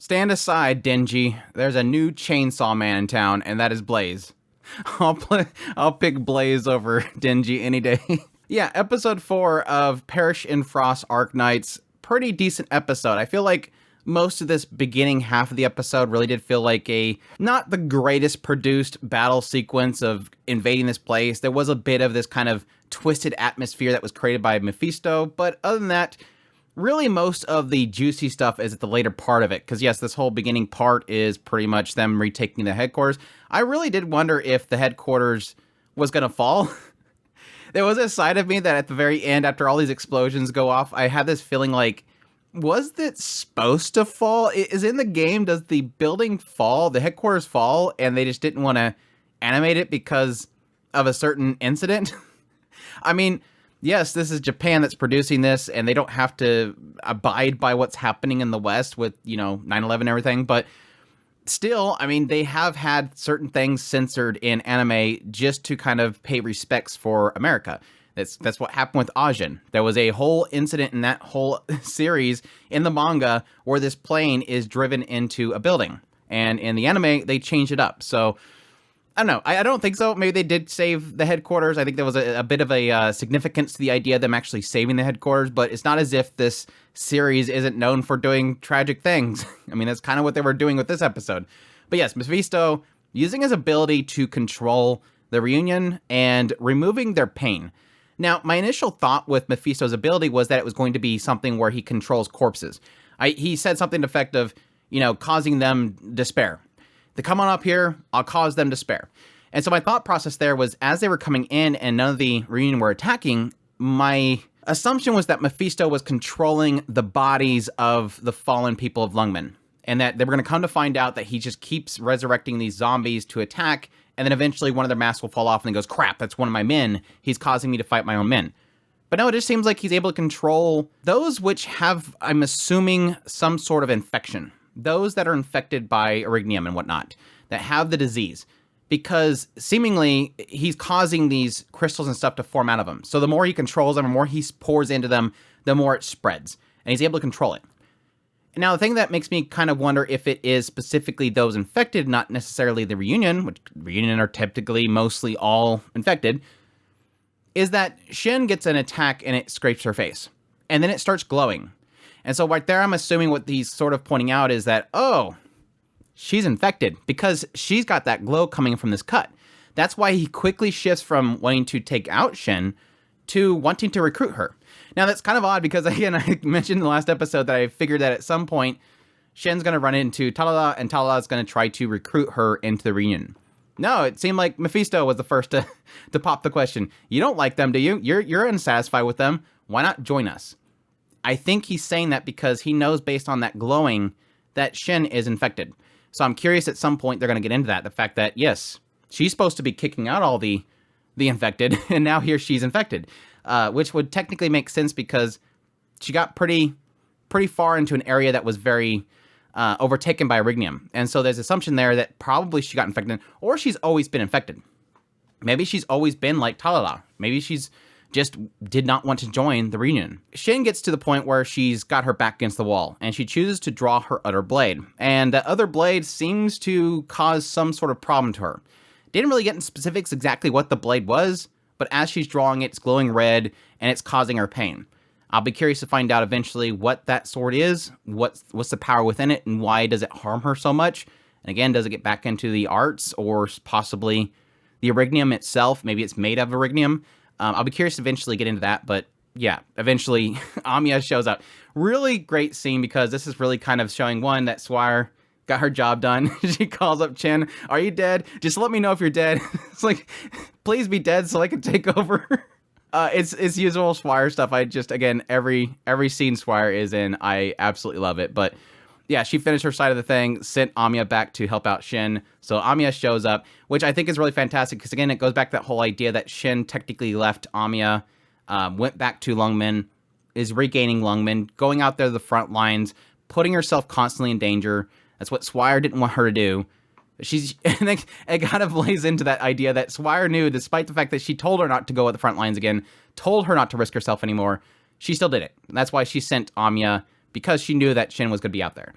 Stand aside, Denji. There's a new chainsaw man in town, and that is Blaze. I'll pick Blaze over Denji any day. Yeah, episode 4 of Perish in Frost Arknights. Pretty decent episode. I feel like most of this beginning half of the episode really did feel like not the greatest produced battle sequence of invading this place. There was a bit of this kind of twisted atmosphere that was created by Mephisto, but other than that, really most of the juicy stuff is at the later part of it. Because yes, this whole beginning part is pretty much them retaking the headquarters. I really did wonder if the headquarters was going to fall. There was a side of me that at the very end, after all these explosions go off, I had this feeling like, was it supposed to fall? Is in the game, does the building fall, the headquarters fall, and they just didn't want to animate it because of a certain incident? I mean, yes, this is Japan that's producing this, and they don't have to abide by what's happening in the West with, 9/11 and everything, but still, I mean, they have had certain things censored in anime just to kind of pay respects for America. That's what happened with Ajin. There was a whole incident in that whole series in the manga where this plane is driven into a building. And in the anime, they changed it up. So, I don't know. I don't think so. Maybe they did save the headquarters. I think there was a bit of a significance to the idea of them actually saving the headquarters. But it's not as if this series isn't known for doing tragic things. I mean, that's kind of what they were doing with this episode. But yes, Mephisto using his ability to control the reunion and removing their pain. Now, my initial thought with Mephisto's ability was that it was going to be something where he controls corpses. He said something to the effect of, causing them despair. They come on up here, I'll cause them despair. And so my thought process there was, as they were coming in and none of the reunion were attacking, my assumption was that Mephisto was controlling the bodies of the fallen people of Lungmen. And that they were going to come to find out that he just keeps resurrecting these zombies to attack, and then eventually one of their masks will fall off and he goes, crap, that's one of my men. He's causing me to fight my own men. But no, it just seems like he's able to control those which have, I'm assuming, some sort of infection. Those that are infected by Erignium and whatnot, that have the disease. Because seemingly he's causing these crystals and stuff to form out of them. So the more he controls them, the more he pours into them, the more it spreads. And he's able to control it. Now, the thing that makes me kind of wonder if it is specifically those infected, not necessarily the reunion, which reunion are typically mostly all infected, is that Shin gets an attack and it scrapes her face. And then it starts glowing. And so right there, I'm assuming what he's sort of pointing out is that, oh, she's infected because she's got that glow coming from this cut. That's why he quickly shifts from wanting to take out Shin to wanting to recruit her. Now, that's kind of odd because, again, I mentioned in the last episode that I figured that at some point, Shin's going to run into Talala, and Talala is going to try to recruit her into the reunion. No, it seemed like Mephisto was the first to pop the question. You don't like them, do you? You're unsatisfied with them. Why not join us? I think he's saying that because he knows based on that glowing that Shin is infected. So I'm curious at some point they're going to get into that. The fact that, yes, she's supposed to be kicking out all the infected, and now here she's infected. Which would technically make sense because she got pretty far into an area that was very overtaken by Erignium. And so there's assumption there that probably she got infected, or she's always been infected. Maybe she's always been like Talala. Maybe she's just did not want to join the reunion. Shin gets to the point where she's got her back against the wall, and she chooses to draw her other blade. And that other blade seems to cause some sort of problem to her. Didn't really get into specifics exactly what the blade was, but as she's drawing it, it's glowing red, and it's causing her pain. I'll be curious to find out eventually what that sword is, what's the power within it, and why does it harm her so much? And again, does it get back into the arts, or possibly the Erignium itself? Maybe it's made of Erignium. I'll be curious to eventually get into that, but yeah, eventually Amiya shows up. Really great scene, because this is really kind of showing, one, that Swire got her job done. She calls up Chin. Are you dead? Just let me know if you're dead. It's like, please be dead so I can take over. It's usual Swire stuff. I just, again, every scene Swire is in, I absolutely love it. But yeah, she finished her side of the thing, sent Amiya back to help out Shin. So Amiya shows up, which I think is really fantastic because, again, it goes back to that whole idea that Shin technically left Amiya, went back to Lungmen, is regaining Lungmen, going out there to the front lines, putting herself constantly in danger. That's what Swire didn't want her to do. And it kind of lays into that idea that Swire knew, despite the fact that she told her not to go at the front lines again, told her not to risk herself anymore, she still did it. And that's why she sent Amiya, because she knew that Shin was going to be out there.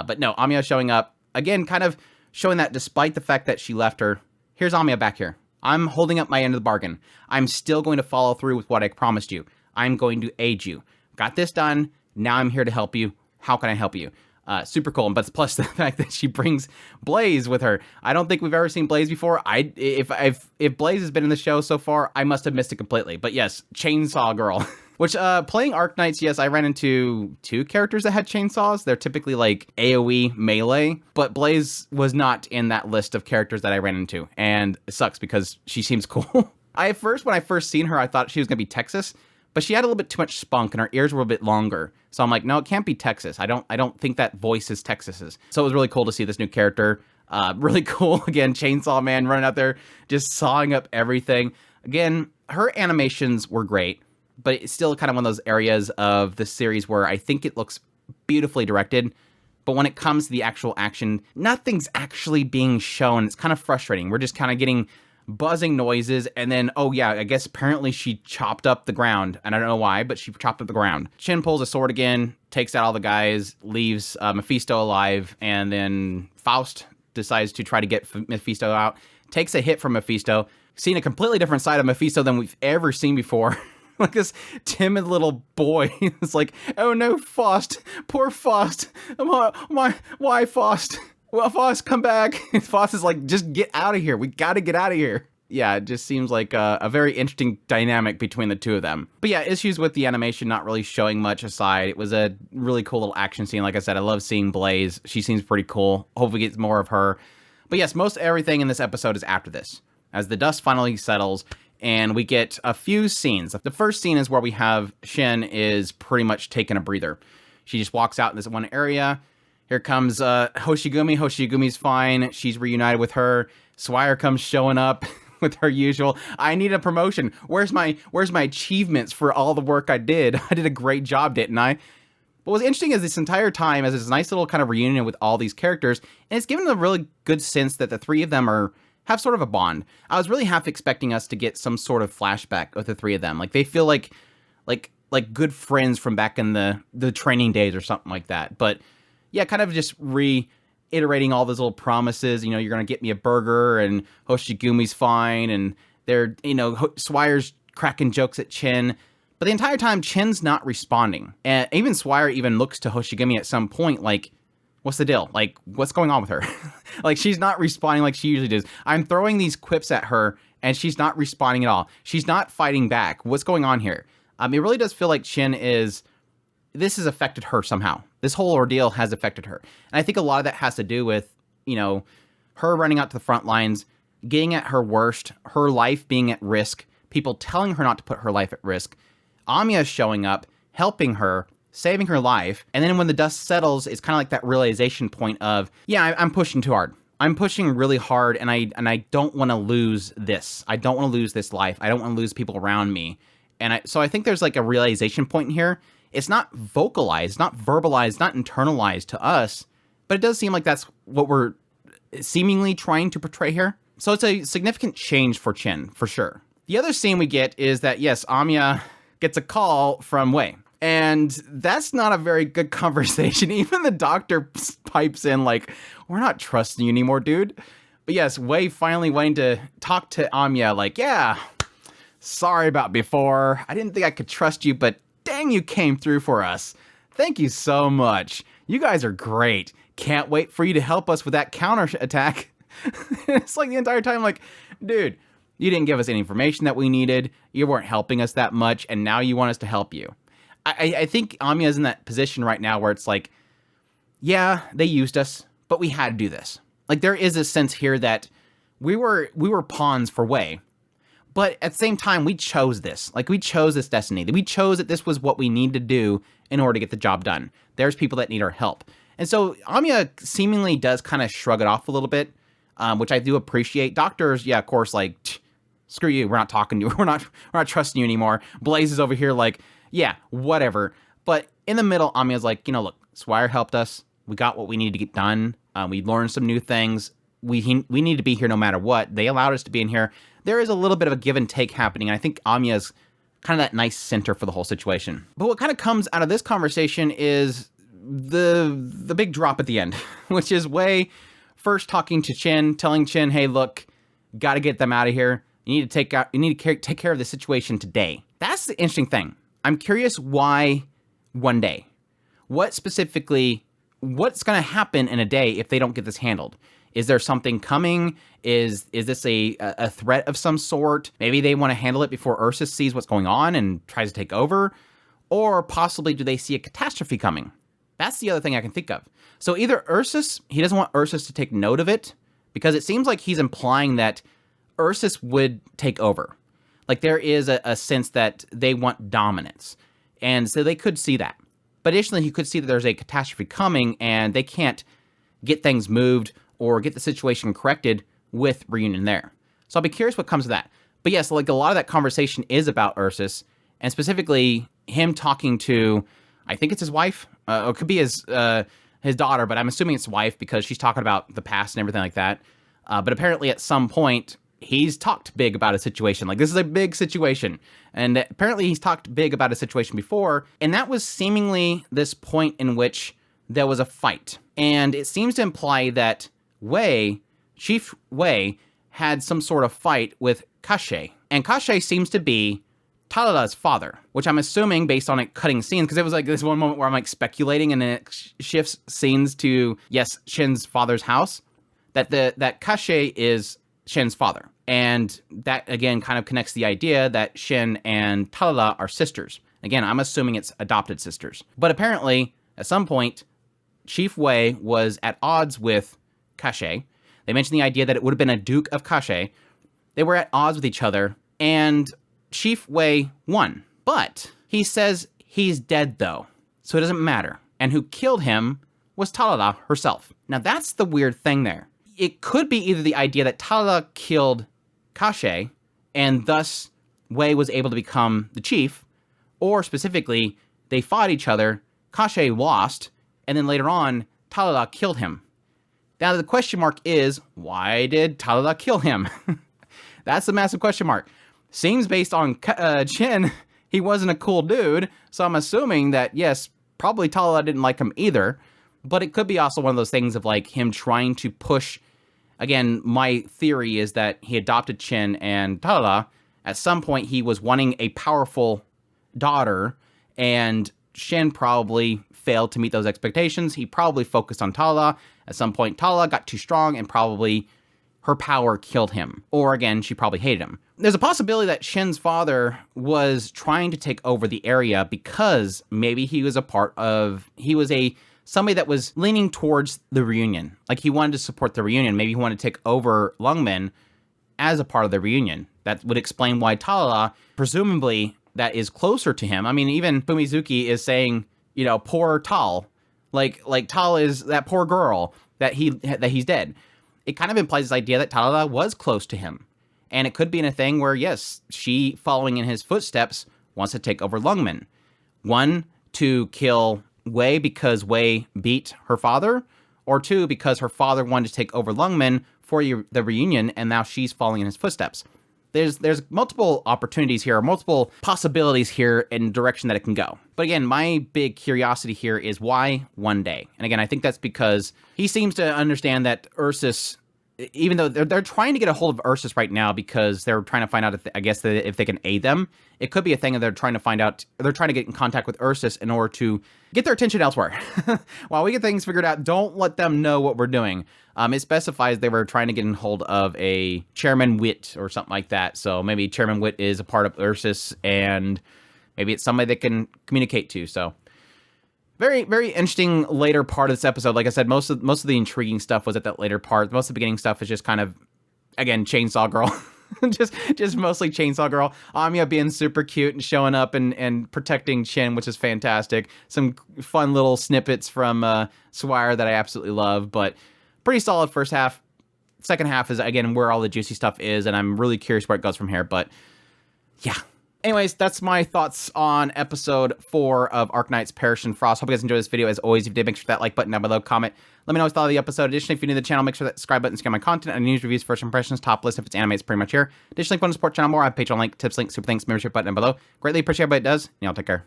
But no, Amiya showing up, again, kind of showing that despite the fact that she left her, here's Amiya back here. I'm holding up my end of the bargain. I'm still going to follow through with what I promised you. I'm going to aid you. Got this done. Now I'm here to help you. How can I help you? Super cool. But plus the fact that she brings Blaze with her. I don't think we've ever seen Blaze before. If Blaze has been in the show so far, I must have missed it completely. But yes, Chainsaw Girl. Which, playing Arknights, yes, I ran into 2 characters that had chainsaws. They're typically like AoE melee, but Blaze was not in that list of characters that I ran into. And it sucks because she seems cool. When I first seen her, I thought she was gonna be Texas, but she had a little bit too much spunk and her ears were a bit longer. So I'm like, no, it can't be Texas. I don't think that voice is Texas's. So it was really cool to see this new character. Really cool. Again, Chainsaw Man running out there, just sawing up everything. Again, her animations were great, but it's still kind of one of those areas of the series where I think it looks beautifully directed, but when it comes to the actual action, nothing's actually being shown. It's kind of frustrating. We're just kind of getting buzzing noises, and then, oh yeah, I guess apparently she chopped up the ground, and I don't know why, but she chopped up the ground. Chin pulls a sword again, takes out all the guys, leaves Mephisto alive, and then Faust decides to try to get Mephisto out, takes a hit from Mephisto, seeing a completely different side of Mephisto than we've ever seen before. Like this timid little boy. It's like, oh no, Faust, poor Faust. Why Faust? Well, Faust, come back. Faust is like, just get out of here. We gotta get out of here. Yeah, it just seems like a very interesting dynamic between the two of them. But yeah, issues with the animation not really showing much aside. It was a really cool little action scene. Like I said, I love seeing Blaze. She seems pretty cool. Hope we get more of her. But yes, most everything in this episode is after this. As the dust finally settles, and we get a few scenes. The first scene is where we have Shin is pretty much taking a breather. She just walks out in this one area. Here comes Hoshigumi. Hoshigumi's fine. She's reunited with her. Swire comes showing up with her usual, I need a promotion. Where's my achievements for all the work I did? I did a great job, didn't I? But what's interesting is this entire time, as this nice little kind of reunion with all these characters, and it's given a really good sense that the three of them have sort of a bond. I was really half expecting us to get some sort of flashback with the three of them. Like they feel like good friends from back in the training days or something like that. But yeah, kind of just reiterating all those little promises. You know, you're gonna get me a burger, and Hoshigumi's fine, and they're, you know, Swire's cracking jokes at Chin. But the entire time, Chin's not responding. And even Swire even looks to Hoshigumi at some point like, what's the deal? Like, what's going on with her? Like, she's not responding like she usually does. I'm throwing these quips at her, and she's not responding at all. She's not fighting back. What's going on here? It really does feel like this has affected her somehow. This whole ordeal has affected her. And I think a lot of that has to do with, you know, her running out to the front lines, getting at her worst, her life being at risk, people telling her not to put her life at risk, Amiya showing up, helping her, saving her life, and then when the dust settles, it's kind of like that realization point of, yeah, I'm pushing too hard. I'm pushing really hard, and I don't want to lose this. I don't want to lose this life. I don't want to lose people around me. And so I think there's like a realization point in here. It's not vocalized, not verbalized, not internalized to us, but it does seem like that's what we're seemingly trying to portray here. So it's a significant change for Chin, for sure. The other scene we get is that, yes, Amiya gets a call from Wei. And that's not a very good conversation. Even the doctor pipes in like, we're not trusting you anymore, dude. But yes, Wei finally wanting to talk to Amiya like, yeah, sorry about before. I didn't think I could trust you, but dang, you came through for us. Thank you so much. You guys are great. Can't wait for you to help us with that counter attack. It's like the entire time like, dude, you didn't give us any information that we needed. You weren't helping us that much, and now you want us to help you. I think Amiya's in that position right now where it's like, yeah, they used us, but we had to do this. Like, there is a sense here that we were pawns for Wei, but at the same time, we chose this. Like, we chose this destiny. We chose that this was what we need to do in order to get the job done. There's people that need our help. And so Amiya seemingly does kind of shrug it off a little bit, which I do appreciate. Doctors, yeah, of course, like, screw you. We're not talking to you. We're not trusting you anymore. Blaze is over here like, yeah, whatever. But in the middle, Amiya's like, you know, look, Swire helped us. We got what we needed to get done. We learned some new things. We need to be here no matter what. They allowed us to be in here. There is a little bit of a give and take happening. And I think Amiya's kind of that nice center for the whole situation. But what kind of comes out of this conversation is the big drop at the end, which is Wei first talking to Chin, telling Chin, hey, look, got to get them out of here. You need to take care of the situation today. That's the interesting thing. I'm curious why one day. What's going to happen in a day if they don't get this handled? Is there something coming? Is this a threat of some sort? Maybe they want to handle it before Ursus sees what's going on and tries to take over. Or possibly do they see a catastrophe coming? That's the other thing I can think of. So either Ursus, he doesn't want Ursus to take note of it, because it seems like he's implying that Ursus would take over. Like there is a sense that they want dominance. And so they could see that. But additionally, he could see that there's a catastrophe coming and they can't get things moved or get the situation corrected with Reunion there. So I'll be curious what comes of that. But yes, like a lot of that conversation is about Ursus, and specifically him talking to, I think it's his wife, or it could be his daughter, but I'm assuming it's his wife because she's talking about the past and everything like that. But apparently at some point, he's talked big about a situation. Like, this is a big situation. And apparently he's talked big about a situation before, and that was seemingly this point in which there was a fight. And it seems to imply that Chief Wei, had some sort of fight with Kashe. And Kashe seems to be Talala's father, which I'm assuming, based on it cutting scenes, because it was like this one moment where I'm like speculating, and then it shifts scenes to, yes, Shin's father's house, that Kashe is Shin's father. And that, again, kind of connects the idea that Shin and Talala are sisters. Again, I'm assuming it's adopted sisters. But apparently, at some point, Chief Wei was at odds with Kashe. They mentioned the idea that it would have been a Duke of Kashe. They were at odds with each other, and Chief Wei won. But he says he's dead, though, so it doesn't matter. And who killed him was Talala herself. Now, that's the weird thing there. It could be either the idea that Talala killed Kashe, and thus Wei was able to become the chief, or specifically, they fought each other, Kashe lost, and then later on, Talala killed him. Now, the question mark is, why did Talala kill him? That's the massive question mark. Seems based on Chin, he wasn't a cool dude, so I'm assuming that, yes, probably Talala didn't like him either, but it could be also one of those things of, like, him trying to push. Again, my theory is that he adopted Chin and Talala. At some point, he was wanting a powerful daughter, and Shin probably failed to meet those expectations. He probably focused on Talala. At some point, Talala got too strong, and probably her power killed him. Or again, she probably hated him. There's a possibility that Shin's father was trying to take over the area because maybe he was somebody that was leaning towards the reunion. Like, he wanted to support the reunion. Maybe he wanted to take over Lungmen as a part of the reunion. That would explain why Talala, presumably, that is closer to him. I mean, even Fumizuki is saying, you know, poor Tal. Like Tal is that poor girl that he's dead. It kind of implies this idea that Talala was close to him. And it could be in a thing where, yes, she, following in his footsteps, wants to take over Lungmen. One, to kill Wei because Wei beat her father, or two, because her father wanted to take over Lungmen for the reunion, and now she's following in his footsteps. There's multiple opportunities here, multiple possibilities here in direction that it can go. But again, my big curiosity here is why one day? And again, I think that's because he seems to understand that Ursus, even though they're trying to get a hold of Ursus right now because they're trying to find out if they can aid them. It could be a thing that they're trying to get in contact with Ursus in order to get their attention elsewhere. While we get things figured out, don't let them know what we're doing. It specifies they were trying to get in hold of a Chairman Wit or something like that. So maybe Chairman Wit is a part of Ursus, and maybe it's somebody they can communicate to. So very, very interesting later part of this episode. Like I said, most of the intriguing stuff was at that later part. Most of the beginning stuff is just kind of, again, Chainsaw Girl. just mostly Chainsaw Girl. Anya being super cute and showing up and protecting Chin, which is fantastic. Some fun little snippets from Swire that I absolutely love, but pretty solid first half. Second half is, again, where all the juicy stuff is, and I'm really curious where it goes from here, but yeah. Anyways, that's my thoughts on episode 4 of Arknights Perish in Frost. Hope you guys enjoyed this video. As always, if you did, make sure that like button down below, comment. Let me know what you thought of the episode. Additionally, if you're new to the channel, make sure that subscribe button, get my content, and news, reviews, first impressions, top list. If it's anime, it's pretty much here. Additionally, if you want to support the channel more, I have Patreon link, tips link, super thanks, membership button down below. Greatly appreciate everybody it does, and y'all take care.